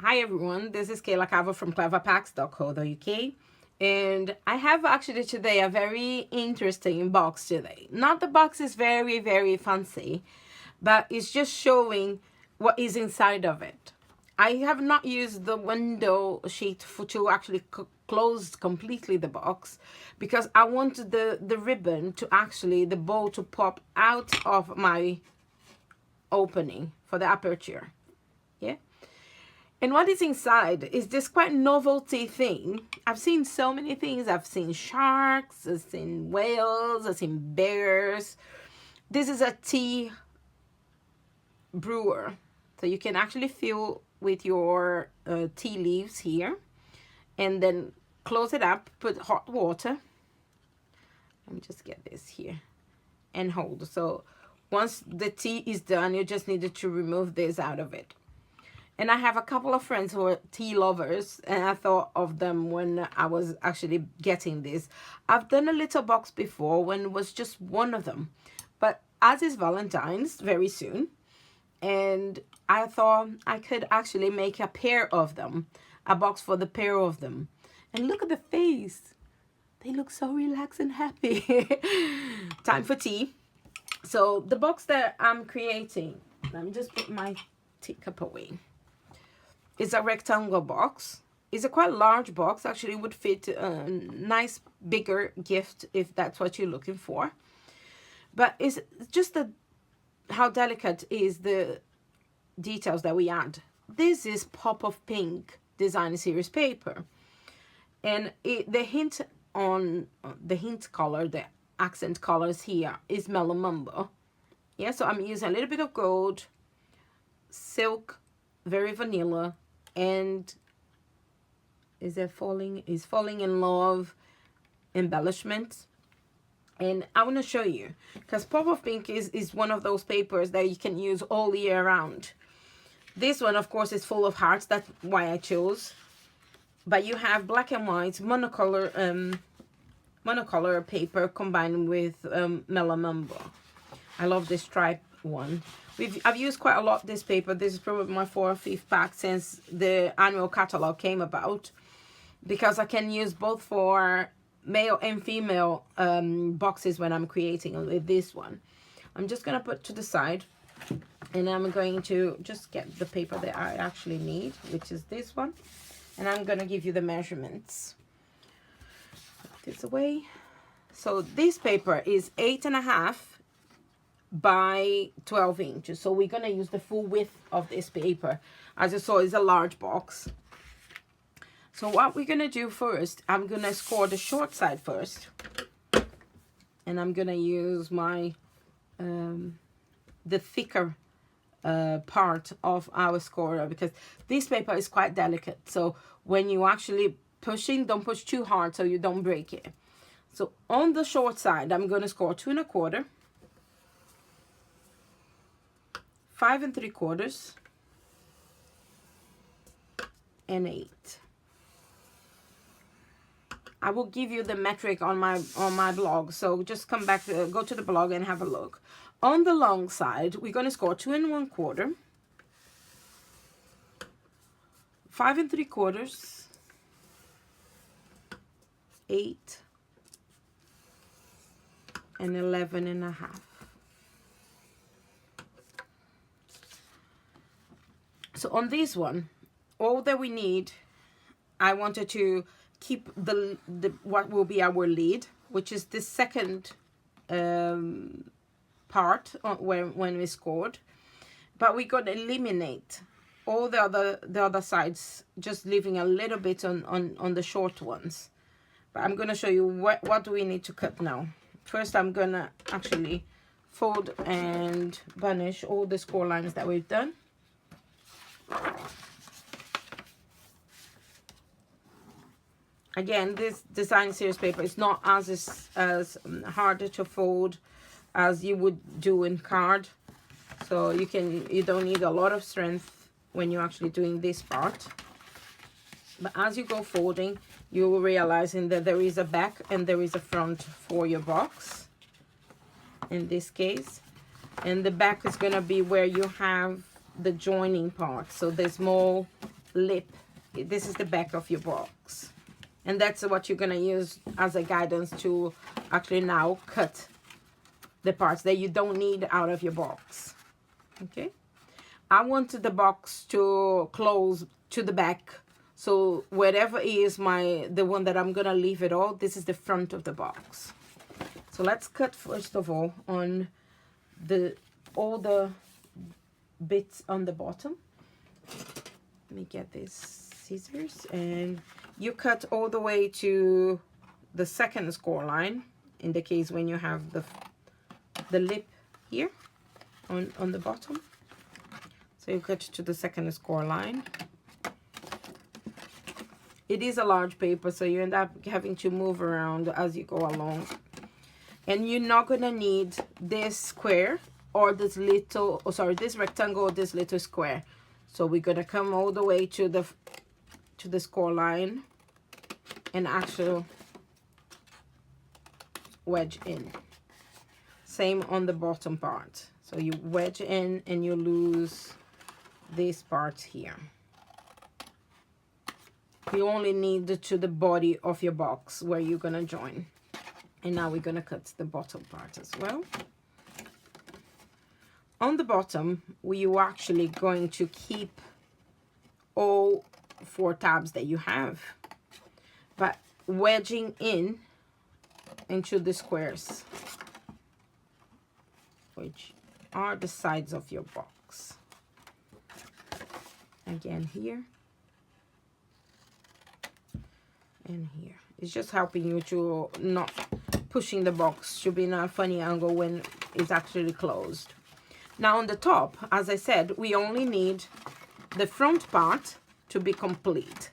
Hi everyone, this is Keila Calver from cleverpacks.co.uk, and I have actually today a very interesting box today. Not the box is very fancy, but it's just showing what is inside of it. I have not used the window sheet to actually close completely the box because I wanted the ribbon to actually, the bow to pop out of my opening for the aperture. Yeah. And what is inside is this quite novelty thing. I've seen so many things. I've seen sharks, I've seen whales, I've seen bears. This is a tea brewer. So you can actually fill with your tea leaves here and then close it up, put hot water. Let me just get this here and hold. So once the tea is done, you just needed to remove this out of it. And I have a couple of friends who are tea lovers, and I thought of them when I was actually getting this. I've done a little box before when it was just one of them. But as is Valentine's very soon, and I thought I could actually make a pair of them, a box for the pair of them. And look at the face. They look so relaxed and happy. Time for tea. So the box that I'm creating, let me just put my teacup away. It's a rectangle box. It's a quite large box. Actually, would fit a nice bigger gift if that's what you're looking for. But it's just how delicate is the details that we add. This is Pop of Pink design series paper, and the hint on the hint color, the accent colors here is Mellow Mumbo. Yeah, so I'm using a little bit of gold, silk, very vanilla, and is falling in love embellishment. And I want to show you because Pop of Pink is one of those papers that you can use all year round. This one, of course, is full of hearts. That's why I chose. But you have black and white monocolor paper combined with Mellow Mumbo. I love this stripe one. I've used quite a lot this paper. This is probably my 4th or 5th pack since the annual catalog came about, because I can use both for male and female boxes when I'm creating with this one. I'm just going to put to the side, and I'm going to just get the paper that I actually need, which is this one, and I'm going to give you the measurements. Put this away. So this paper is 8.5 by 12 inches. So we're going to use the full width of this paper. As you saw, it's a large box. So what we're going to do first, I'm going to score the short side first. And I'm going to use my, the thicker part of our scorer, because this paper is quite delicate. So when you actually pushing, don't push too hard so you don't break it. So on the short side, I'm going to score 2 1/4, 5 3/4, and 8. I will give you the metric on my blog, so just come back, go to the blog and have a look. On the long side, we're going to score 2 1/4, 5 3/4, 8, and 11.5. So on this one, all that we need, I wanted to keep the what will be our lid, which is the second part when we scored, but we're going to eliminate all the other sides, just leaving a little bit on the short ones. But I'm going to show you what do we need to cut now. First, I'm going to actually fold and burnish all the score lines that we've done. Again, this design series paper is not as hard to fold as you would do in card. So you don't need a lot of strength when you're actually doing this part. But as you go folding, you will realizing that there is a back and there is a front for your box in this case. And the back is going to be where you have the joining part. So the small lip. This is the back of your box. And that's what you're gonna use as a guidance to actually now cut the parts that you don't need out of your box. Okay, I wanted the box to close to the back, so whatever is the one that I'm gonna leave it all, this is the front of the box. So let's cut first of all on all the bits on the bottom. Let me get these scissors, and you cut all the way to the second score line, in the case when you have the lip here on the bottom. So you cut to the second score line. It is a large paper, so you end up having to move around as you go along. And you're not gonna need this square or this little, this rectangle or this little square. So we're gonna come all the way to the score line and actually wedge in. Same on the bottom part. So you wedge in and you lose this part here. You only need to the body of your box where you're gonna join. And now we're gonna cut the bottom part as well. On the bottom, we're actually going to keep all 4 tabs that you have, but wedging into the squares, which are the sides of your box. Again, here and here. It's just helping you to not pushing the box to be in a funny angle when it's actually closed. Now on the top, as I said, we only need the front part to be complete.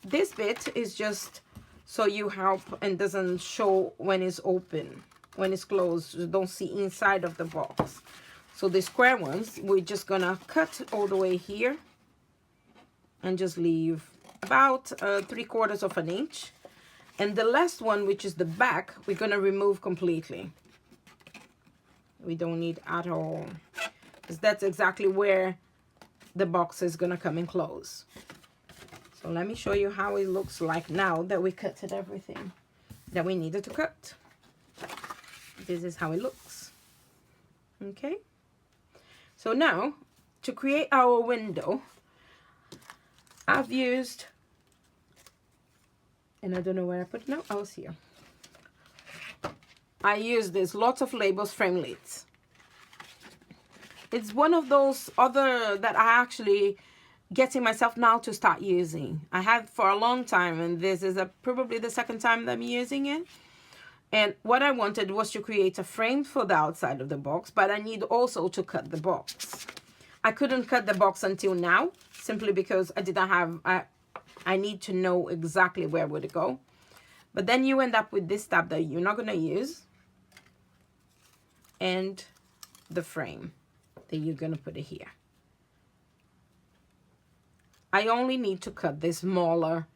This bit is just so you help and doesn't show when it's open. When it's closed, you don't see inside of the box. So the square ones, we're just gonna cut all the way here and just leave about 3/4 of an inch. And the last one, which is the back, we're gonna remove completely. We don't need at all, because that's exactly where the box is gonna come and close. So let me show you how it looks like now that we cut everything that we needed to cut. This is how it looks. Okay, so now to create our window, I've used, and I don't know where I put it now. I was here. I use this lots of labels frame lids. It's one of those other that I actually getting myself now to start using. I had for a long time, and this is probably the second time that I'm using it. And what I wanted was to create a frame for the outside of the box, but I need also to cut the box. I couldn't cut the box until now, simply because I didn't have, I need to know exactly where would it go. But then you end up with this tab that you're not gonna use, and the frame that you're gonna put it here. I only need to cut the smaller,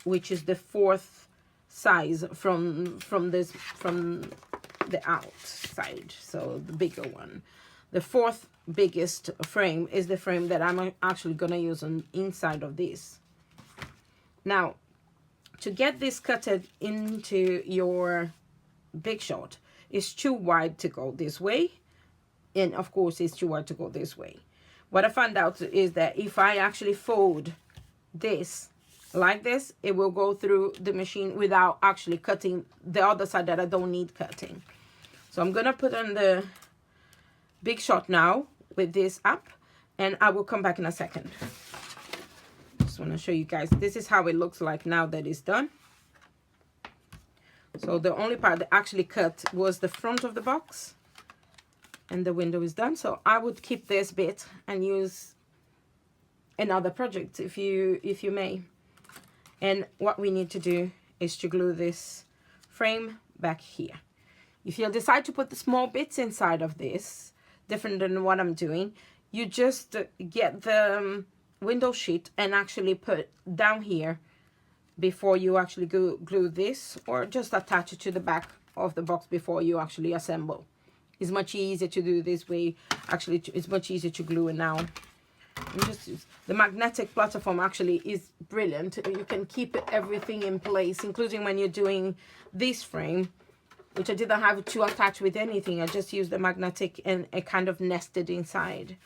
which is the 4th size from the outside, so the bigger one. The 4th biggest frame is the frame that I'm actually gonna use on inside of this. Now, to get this cutted into your big shot, it's too wide to go this way, and of course it's too wide to go this way. What I found out is that if I actually fold this like this, it will go through the machine without actually cutting the other side that I don't need cutting. So I'm gonna put on the big shot now with this up, and I will come back in a second. Just want to show you guys, this is how it looks like now that it's done. So the only part that actually cut was the front of the box, and the window is done. So I would keep this bit and use another project if you may. And what we need to do is to glue this frame back here. If you decide to put the small bits inside of this, different than what I'm doing, you just get the window sheet and actually put down here before you actually glue this, or just attach it to the back of the box before you actually assemble. It's much easier to do this way. Actually, it's much easier to glue it now And just use the magnetic platform. Actually is brilliant. You can keep everything in place, including when you're doing this frame, which I didn't have to attach with anything. I just used the magnetic and it kind of nested inside.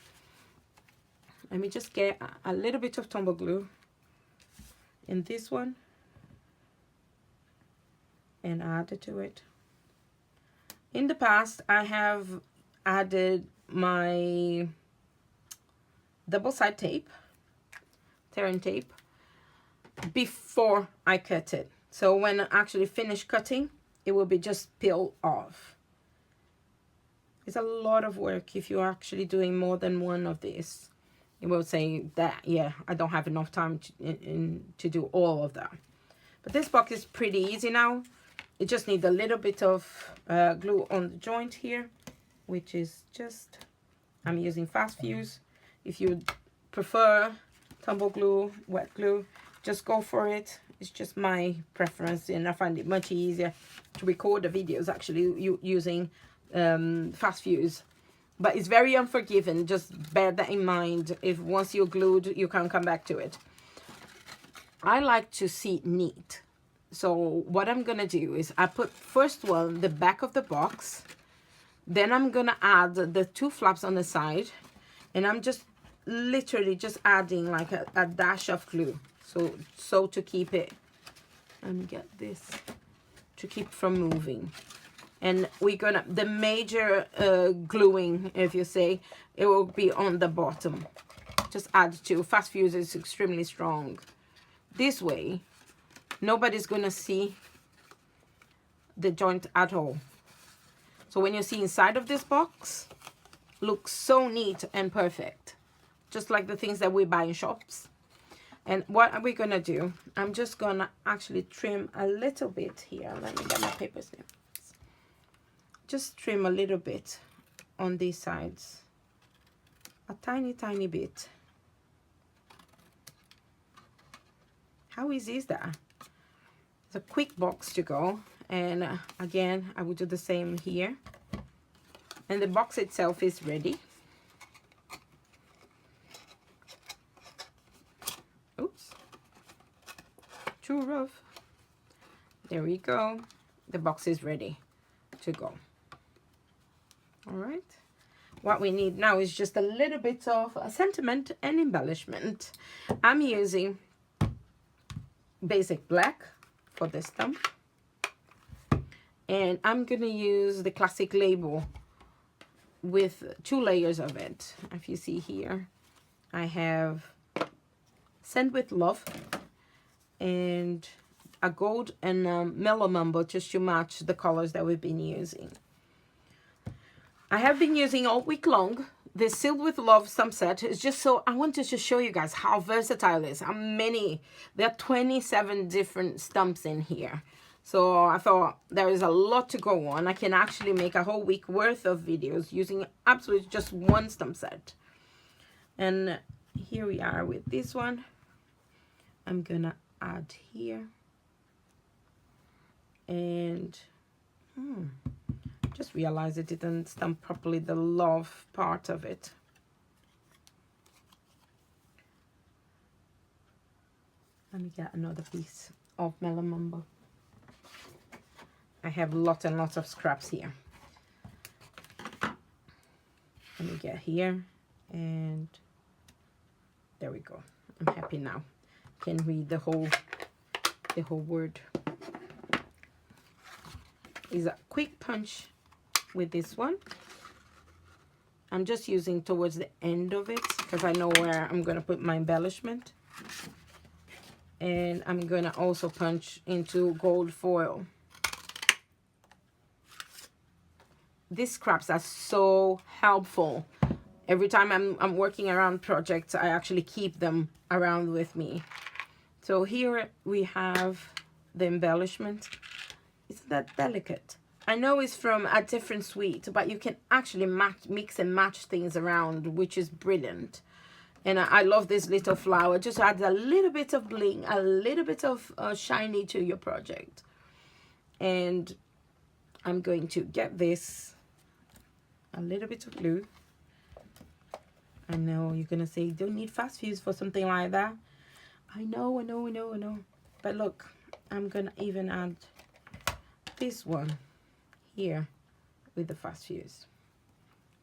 Let me just get a little bit of tumble glue in this one and add it to it. In the past, I have added my double-side tape, tearing tape, before I cut it. So when I actually finish cutting, it will be just peel off. It's a lot of work if you're actually doing more than one of these. You will say that, yeah, I don't have enough time to do all of that. But this box is pretty easy now. You just need a little bit of glue on the joint here, which is just, I'm using fast fuse. If you prefer tumble glue, wet glue, just go for it. It's just my preference, and I find it much easier to record the videos actually using fast fuse. But it's very unforgiving. Just bear that in mind. If once you're glued, you can't come back to it. I like to see it neat. So what I'm gonna do is I put first one the back of the box, then I'm gonna add the two flaps on the side, and I'm just literally just adding like a dash of glue. So to keep it, let me get this, to keep from moving. And we're gonna, the major gluing, if you say, it will be on the bottom. Just add to, fast fuse is extremely strong. This way, nobody's gonna see the joint at all. So when you see inside of this box, looks so neat and perfect. Just like the things that we buy in shops. And what are we gonna do? I'm just gonna actually trim a little bit here. Let me get my paper snip. Just trim a little bit on these sides. A tiny, tiny bit. How easy is that? It's a quick box to go. And again, I will do the same here. And the box itself is ready. Oops. Too rough. There we go. The box is ready to go. All right. What we need now is just a little bit of sentiment and embellishment. I'm using basic black for this stump. And I'm going to use the classic label with 2 layers of it. If you see here, I have Send with Love and a gold and mellow mumbo just to match the colors that we've been using. I have been using all week long the Sealed with Love stump set. Is just so I wanted to show you guys how versatile it is. How many, there are 27 different stumps in here. So I thought there is a lot to go on. I can actually make a whole week worth of videos using absolutely just one stump set. And here we are with this one. I'm gonna add here. And just realized I didn't stamp properly the love part of it. Let me get another piece of mellow mumbo. I have lots and lots of scraps here. Let me get here, and there we go. I'm happy now. Can read the whole word. Is a quick punch with this one. I'm just using towards the end of it because I know where I'm going to put my embellishment. And I'm going to also punch into gold foil. These scraps are so helpful. Every time I'm working around projects, I actually keep them around with me. So here we have the embellishment. Isn't that delicate? I know it's from a different suite, but you can actually mix and match things around, which is brilliant. And I love this little flower. Just adds a little bit of bling, a little bit of shiny to your project. And I'm going to get this, a little bit of glue. I know you're gonna say you don't need fast fuse for something like that. I know. But look, I'm gonna even add this one here with the fast fuse.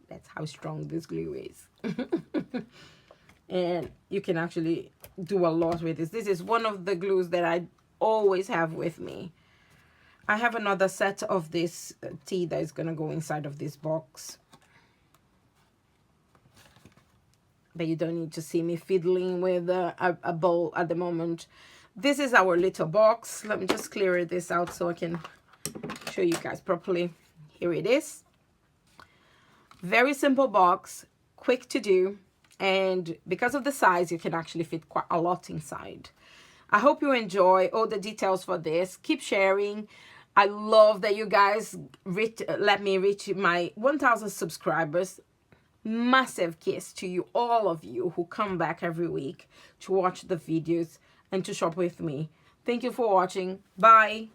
That's how strong this glue is. And you can actually do a lot with this. This is one of the glues that I always have with me. I have another set of this tea that is gonna go inside of this box. But you don't need to see me fiddling with a bowl at the moment. This is our little box. Let me just clear this out so I can show you guys properly. Here it is. Very simple box, quick to do. And because of the size, you can actually fit quite a lot inside. I hope you enjoy all the details for this. Keep sharing. I love that you guys let me reach my 1,000 subscribers. Massive kiss to you, all of you who come back every week to watch the videos and to shop with me. Thank you for watching. Bye.